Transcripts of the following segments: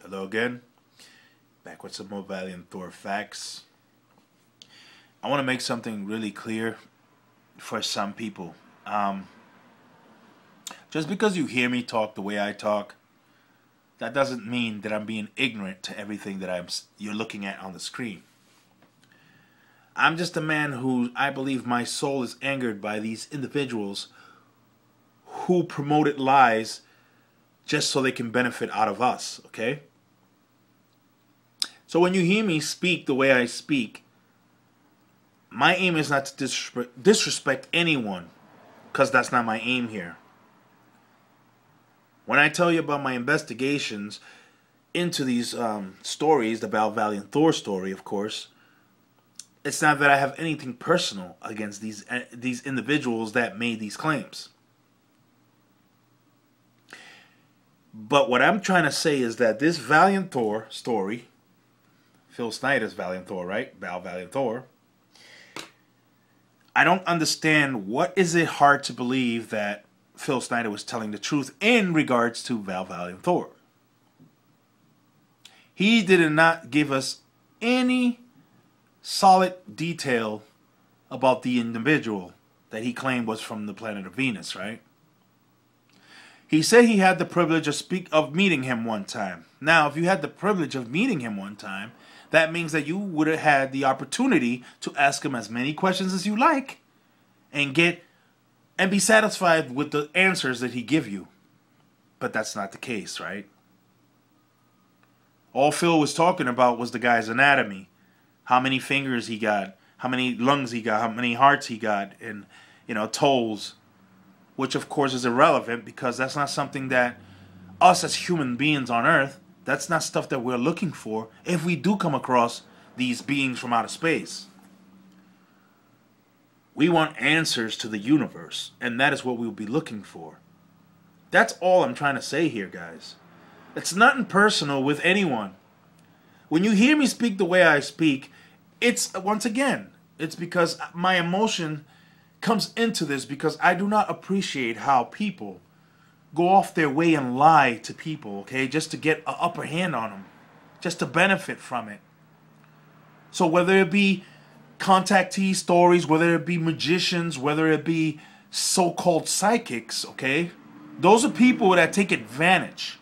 Hello again. Back with some more Valiant Thor facts. I want to make something really clear for some people. Just because you hear me talk the way I talk, that doesn't mean that I'm being ignorant to everything that you're looking at on the screen. I'm just a man who I believe my soul is angered by these individuals who promoted lies just so they can benefit out of us, okay? So when you hear me speak the way I speak, my aim is not to disrespect anyone, because that's not my aim here. When I tell you about my investigations into these stories, the Val Valiant Thor story, of course, it's not that I have anything personal against these individuals that made these claims. But what I'm trying to say is that this Valiant Thor story, Phil Schneider's Valiant Thor, right? Val Valiant Thor. I don't understand what is it hard to believe that Phil Schneider was telling the truth in regards to Val Valiant Thor. He did not give us any solid detail about the individual that he claimed was from the planet of Venus, right? He said he had the privilege of meeting him one time. Now, if you had the privilege of meeting him one time, that means that you would have had the opportunity to ask him as many questions as you like and be satisfied with the answers that he give you. But that's not the case, right? All Phil was talking about was the guy's anatomy. How many fingers he got, how many lungs he got, how many hearts he got, and, toes. Which, of course, is irrelevant because that's not something that us as human beings on Earth, that's not stuff that we're looking for if we do come across these beings from outer space. We want answers to the universe, and that is what we'll be looking for. That's all I'm trying to say here, guys. It's nothing personal with anyone. When you hear me speak the way I speak, it's, once again, it's because my emotion comes into this because I do not appreciate how people go off their way and lie to people, okay, just to get an upper hand on them, just to benefit from it. So whether it be contactee stories, whether it be magicians, whether it be so-called psychics, okay, those are people that take advantage,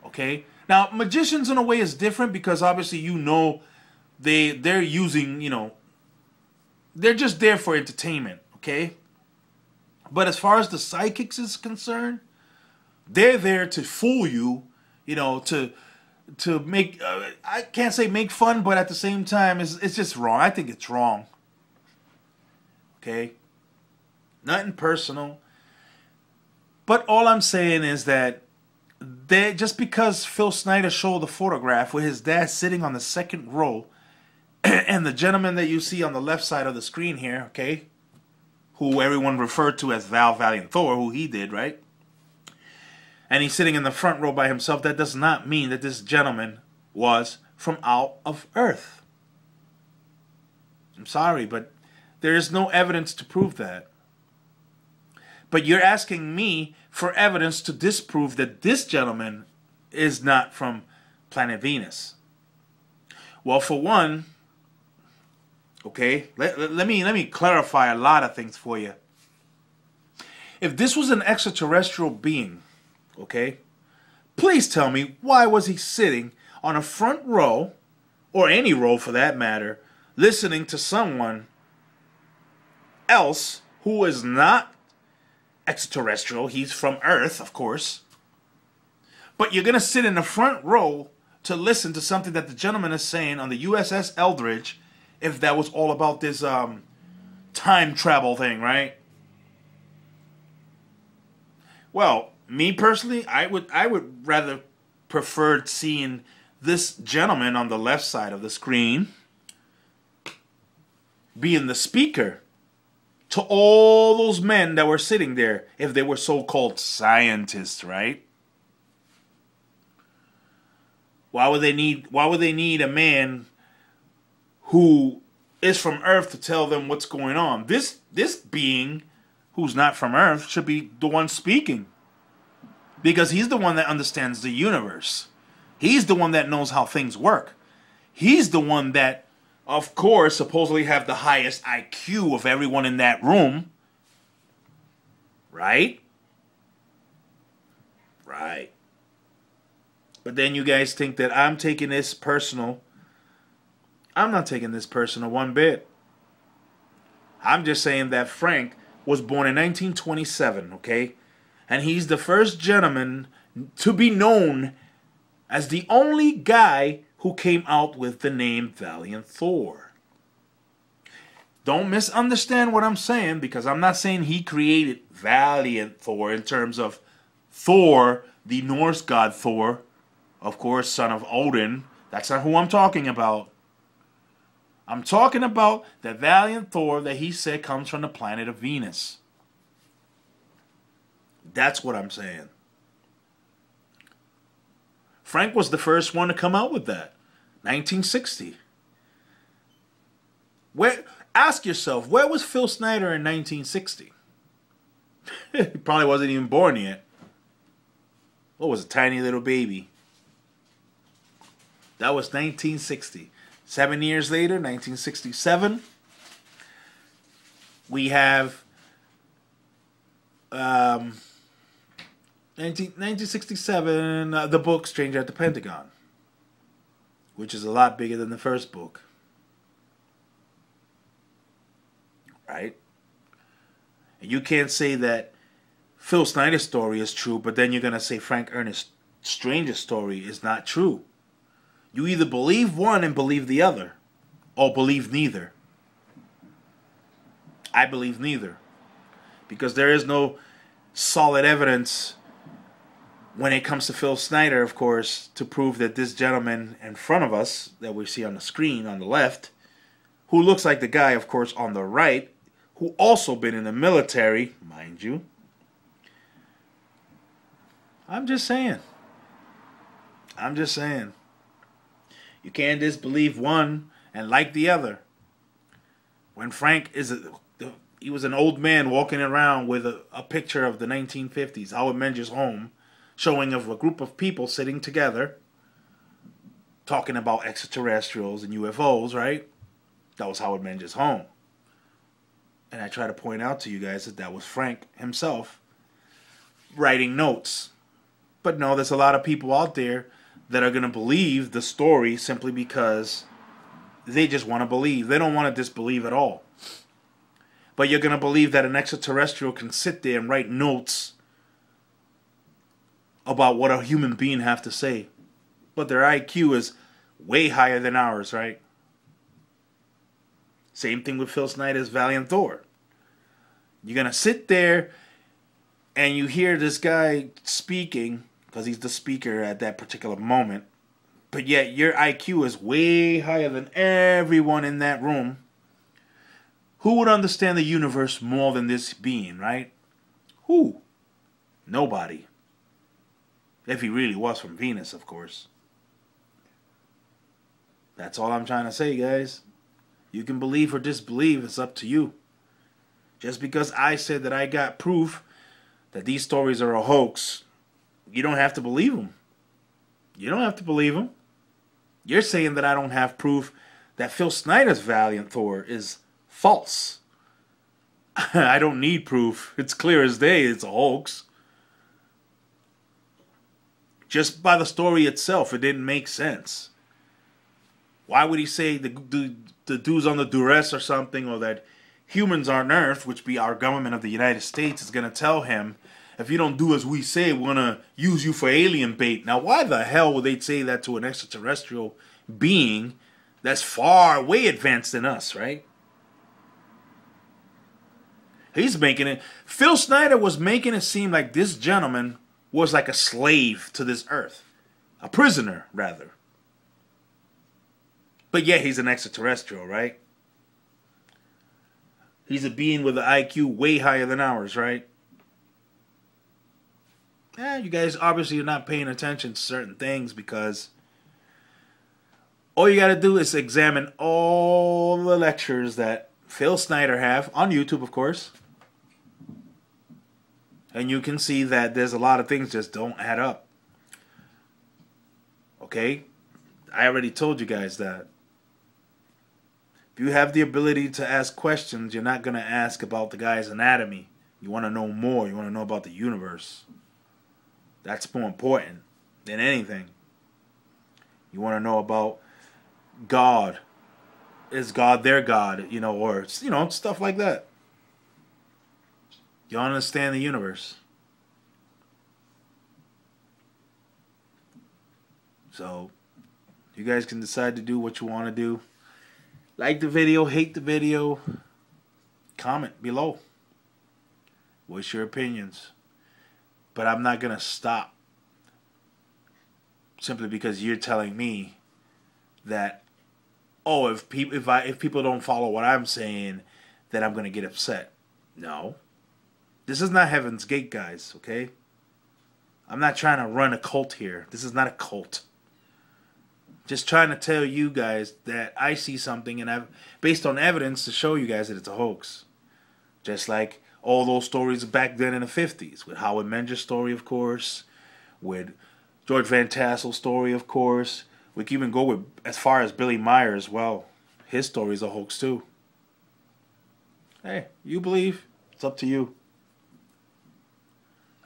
okay? Now, magicians in a way is different because obviously they're using, they're just there for entertainment, okay? But as far as the psychics is concerned, they're there to fool you, to make, I can't say make fun, but at the same time, it's just wrong. I think it's wrong, okay? Nothing personal. But all I'm saying is that just because Phil Schneider showed the photograph with his dad sitting on the second row, and the gentleman that you see on the left side of the screen here, okay, who everyone referred to as Val Valiant Thor, who he did, right? And he's sitting in the front row by himself. That does not mean that this gentleman was from out of Earth. I'm sorry, but there is no evidence to prove that. But you're asking me for evidence to disprove that this gentleman is not from planet Venus. Well, for one, okay, let me clarify a lot of things for you. If this was an extraterrestrial being, okay, please tell me why was he sitting on a front row, or any row for that matter, listening to someone else who is not extraterrestrial. He's from Earth, of course. But you're going to sit in the front row to listen to something that the gentleman is saying on the USS Eldridge, if that was all about this time travel thing, right? Well, me personally, I would rather prefer seeing this gentleman on the left side of the screen being the speaker to all those men that were sitting there, if they were so-called scientists, right? Why would they need a man who is from Earth to tell them what's going on? This being who's not from Earth should be the one speaking, because he's the one that understands the universe. He's the one that knows how things work. He's the one that, of course, supposedly have the highest IQ of everyone in that room. Right? Right. But then you guys think that I'm taking this personal. I'm not taking this personal one bit. I'm just saying that Frank was born in 1927, okay? And he's the first gentleman to be known as the only guy who came out with the name Valiant Thor. Don't misunderstand what I'm saying, because I'm not saying he created Valiant Thor in terms of Thor, the Norse god Thor, of course, son of Odin. That's not who I'm talking about. I'm talking about the Valiant Thor that he said comes from the planet of Venus. That's what I'm saying. Frank was the first one to come out with that. 1960. Ask yourself, where was Phil Schneider in 1960? He probably wasn't even born yet. What was a tiny little baby? That was 1960. 7 years later, 1967, we have 1967, the book Stranger at the Pentagon, which is a lot bigger than the first book. Right? And you can't say that Phil Snyder's story is true, but then you're going to say Frank Ernest Strange's story is not true. You either believe one and believe the other, or believe neither. I believe neither, because there is no solid evidence when it comes to Phil Schneider, of course, to prove that this gentleman in front of us, that we see on the screen on the left, who looks like the guy, of course, on the right, who also been in the military, mind you. I'm just saying. You can't disbelieve one and like the other. When Frank he was an old man walking around with a picture of the 1950s, Howard Menger's home, showing of a group of people sitting together, talking about extraterrestrials and UFOs, right? That was Howard Menger's home. And I try to point out to you guys that that was Frank himself writing notes. But no, there's a lot of people out there that are going to believe the story simply because they just want to believe. They don't want to disbelieve at all. But you're going to believe that an extraterrestrial can sit there and write notes about what a human being have to say. But their IQ is way higher than ours, right? Same thing with Phil Snyder's Valiant Thor. You're going to sit there and you hear this guy speaking, because he's the speaker at that particular moment, but yet your IQ is way higher than everyone in that room. Who would understand the universe more than this being, right? Who? Nobody. If he really was from Venus, of course. That's all I'm trying to say, guys. You can believe or disbelieve, it's up to you. Just because I said that I got proof that these stories are a hoax, you don't have to believe them. You don't have to believe them. You're saying that I don't have proof that Phil Snyder's Valiant Thor is false. I don't need proof. It's clear as day it's a hoax. Just by the story itself, it didn't make sense. Why would he say the dudes on the duress or something, or that humans on Earth, which be our government of the United States, is going to tell him, if you don't do as we say, we're going to use you for alien bait. Now, why the hell would they say that to an extraterrestrial being that's far, way advanced than us, right? He's making it... Phil Schneider was making it seem like this gentleman was like a slave to this Earth. A prisoner, rather. But yeah, he's an extraterrestrial, right? He's a being with an IQ way higher than ours, right? You guys obviously are not paying attention to certain things, because all you got to do is examine all the lectures that Phil Schneider have on YouTube, of course. And you can see that there's a lot of things just don't add up. Okay? Okay? I already told you guys that. If you have the ability to ask questions, you're not going to ask about the guy's anatomy. You want to know more. You want to know about the universe. That's more important than anything. You want to know about God. Is God their God? You know, or, you know, stuff like that. You understand the universe. So, you guys can decide to do what you want to do. Like the video, hate the video. Comment below. What's your opinions? But I'm not going to stop simply because you're telling me that, oh, if people don't follow what I'm saying, then I'm going to get upset. No. This is not Heaven's Gate, guys, okay? I'm not trying to run a cult here. This is not a cult. Just trying to tell you guys that I see something and I've based on evidence to show you guys that it's a hoax. Just like all those stories back then in the 50s. With Howard Menger's story, of course. With George Van Tassel's story, of course. We can even go with as far as Billy Myers. Well, his story is a hoax too. Hey, you believe? It's up to you.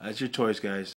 That's your choice, guys.